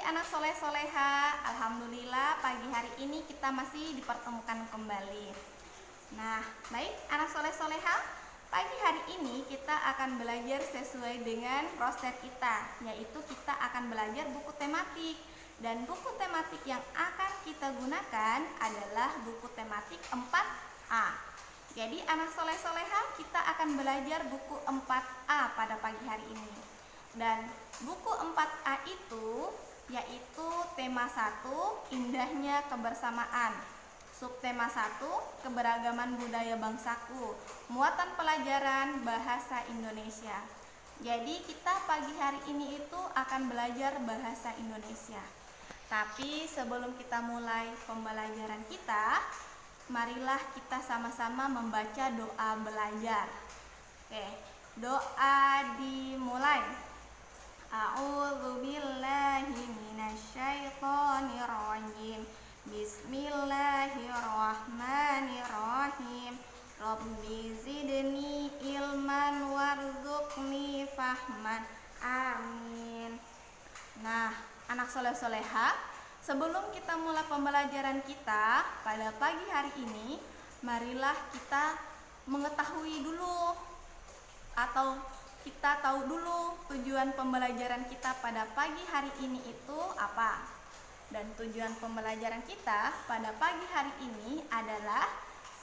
anak soleh soleha, alhamdulillah pagi hari ini kita masih dipertemukan kembali. Nah, baik anak soleh soleha, pagi hari ini kita akan belajar sesuai dengan roster kita, yaitu kita akan belajar buku tematik. Dan buku tematik yang akan kita gunakan adalah buku tematik 4A. Jadi anak soleh soleha, kita akan belajar buku 4A pada pagi hari ini. Dan buku 4A itu yaitu tema 1, indahnya kebersamaan. Subtema 1, keberagaman budaya bangsaku. Muatan pelajaran bahasa Indonesia. Jadi kita pagi hari ini itu akan belajar bahasa Indonesia. Tapi sebelum kita mulai pembelajaran kita, marilah kita sama-sama membaca doa belajar. Oke, doa dimulai. A'udzubillahi minasyaitonirrajim. Bismillahirrahmanirrahim. Rabbi zidni ilman warzuqni fahman. Amin. Nah, anak soleh-soleha, sebelum kita mulai pembelajaran kita pada pagi hari ini, marilah kita mengetahui dulu atau kita tahu dulu tujuan pembelajaran kita pada pagi hari ini itu apa. Dan tujuan pembelajaran kita pada pagi hari ini adalah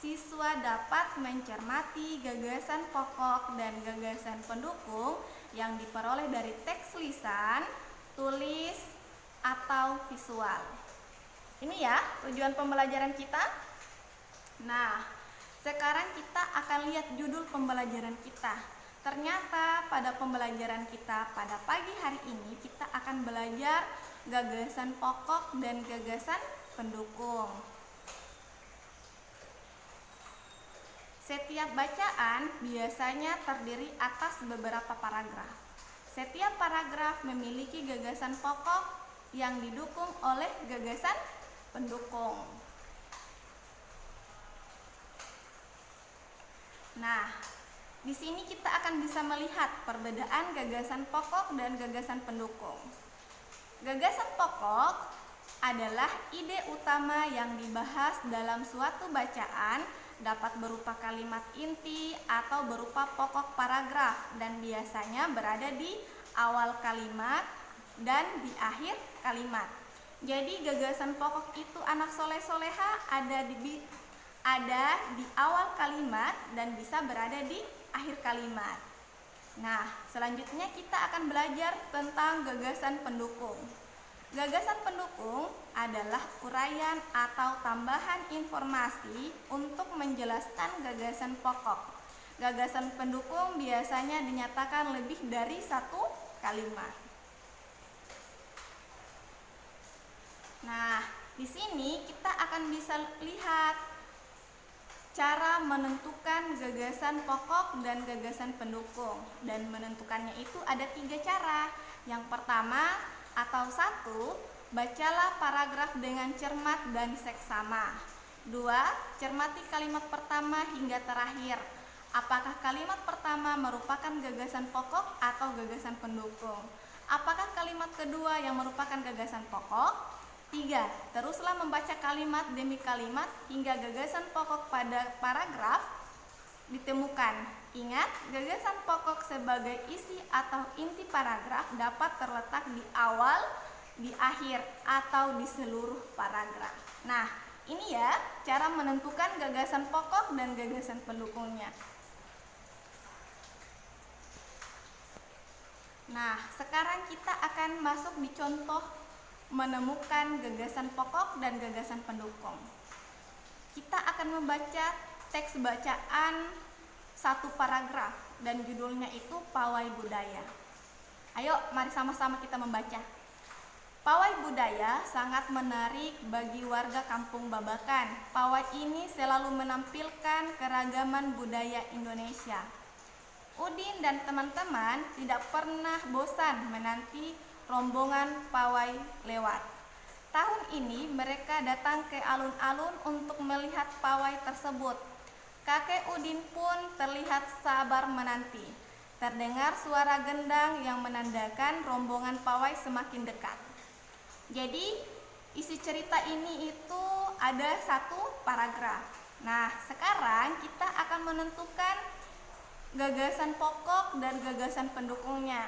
siswa dapat mencermati gagasan pokok dan gagasan pendukung yang diperoleh dari teks lisan, tulis, atau visual. Ini ya tujuan pembelajaran kita. Nah, sekarang kita akan lihat judul pembelajaran kita. Ternyata pada pembelajaran kita pada pagi hari ini kita akan belajar gagasan pokok dan gagasan pendukung. Setiap bacaan biasanya terdiri atas beberapa paragraf. Setiap paragraf memiliki gagasan pokok yang didukung oleh gagasan pendukung. Nah, di sini kita akan bisa melihat perbedaan gagasan pokok dan gagasan pendukung. Gagasan pokok adalah ide utama yang dibahas dalam suatu bacaan, dapat berupa kalimat inti atau berupa pokok paragraf dan biasanya berada di awal kalimat dan di akhir kalimat. Jadi gagasan pokok itu anak soleh-soleha ada di awal kalimat dan bisa berada di akhir kalimat. Nah, selanjutnya kita akan belajar tentang gagasan pendukung. Gagasan pendukung adalah uraian atau tambahan informasi untuk menjelaskan gagasan pokok. Gagasan pendukung biasanya dinyatakan lebih dari satu kalimat. Nah, di sini kita akan bisa lihat cara menentukan gagasan pokok dan gagasan pendukung. Dan menentukannya itu ada 3 cara. Yang pertama atau 1, bacalah paragraf dengan cermat dan seksama. 2, cermati kalimat pertama hingga terakhir. Apakah kalimat pertama merupakan gagasan pokok atau gagasan pendukung? Apakah kalimat kedua yang merupakan gagasan pokok? 3. Teruslah membaca kalimat demi kalimat hingga gagasan pokok pada paragraf ditemukan. Ingat, gagasan pokok sebagai isi atau inti paragraf dapat terletak di awal, di akhir, atau di seluruh paragraf. Nah, ini ya cara menentukan gagasan pokok dan gagasan pendukungnya. Nah, sekarang kita akan masuk di contoh menemukan gagasan pokok dan gagasan pendukung. Kita akan membaca teks bacaan 1 paragraf dan judulnya itu Pawai Budaya. Ayo, mari sama-sama kita membaca. Pawai budaya sangat menarik bagi warga Kampung Babakan. Pawai ini selalu menampilkan keragaman budaya Indonesia. Udin dan teman-teman tidak pernah bosan menanti rombongan pawai lewat. Tahun ini mereka datang ke alun-alun untuk melihat pawai tersebut. Kakek Udin pun terlihat sabar menanti. Terdengar suara gendang yang menandakan rombongan pawai semakin dekat. Jadi isi cerita ini itu ada satu paragraf. Nah, sekarang kita akan menentukan gagasan pokok dan gagasan pendukungnya.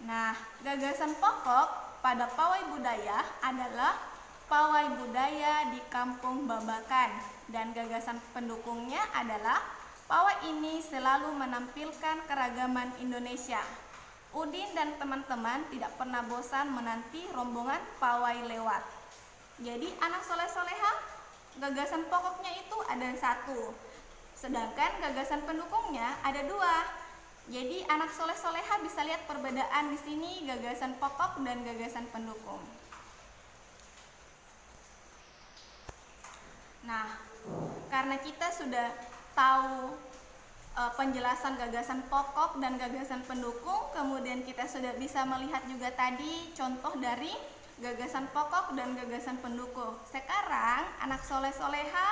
Nah, gagasan pokok pada pawai budaya adalah pawai budaya di Kampung Babakan, dan gagasan pendukungnya adalah pawai ini selalu menampilkan keragaman Indonesia. Udin dan teman-teman tidak pernah bosan menanti rombongan pawai lewat. Jadi anak soleh-soleha, gagasan pokoknya itu ada satu, sedangkan gagasan pendukungnya ada dua. Jadi anak soleh-soleha bisa lihat perbedaan di sini, gagasan pokok dan gagasan pendukung. Nah, karena kita sudah tahu penjelasan gagasan pokok dan gagasan pendukung, kemudian kita sudah bisa melihat juga tadi contoh dari gagasan pokok dan gagasan pendukung. Sekarang anak soleh-soleha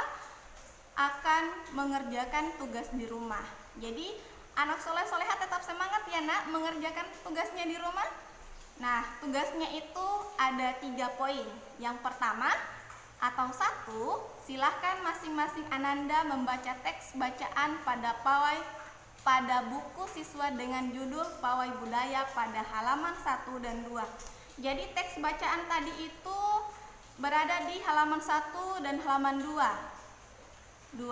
akan mengerjakan tugas di rumah. Jadi anak soleh-soleha tetap semangat ya nak mengerjakan tugasnya di rumah. Nah, tugasnya itu ada 3 poin. Yang pertama atau 1, silahkan masing-masing Ananda membaca teks bacaan pada buku siswa dengan judul Pawai Budaya pada halaman 1 dan 2. Jadi teks bacaan tadi itu berada di halaman 1 dan halaman 2. 2.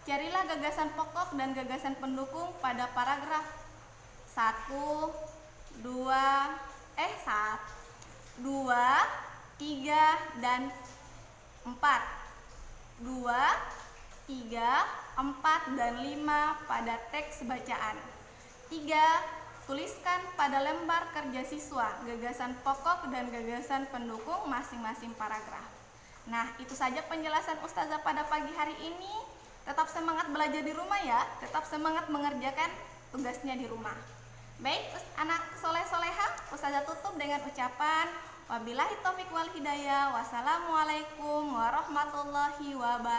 Carilah gagasan pokok dan gagasan pendukung pada paragraf 1, 2, 3, dan 4. 2, 3, 4, dan 5 pada teks bacaan. 3. Tuliskan pada lembar kerja siswa gagasan pokok dan gagasan pendukung masing-masing paragraf. Nah, itu saja penjelasan Ustazah pada pagi hari ini. Tetap semangat belajar di rumah ya, tetap semangat mengerjakan tugasnya di rumah. Baik, anak soleh-soleha, Ustazah tutup dengan ucapan wabillahi taufiq wal hidayah. Wassalamualaikum warahmatullahi wabarakatuh.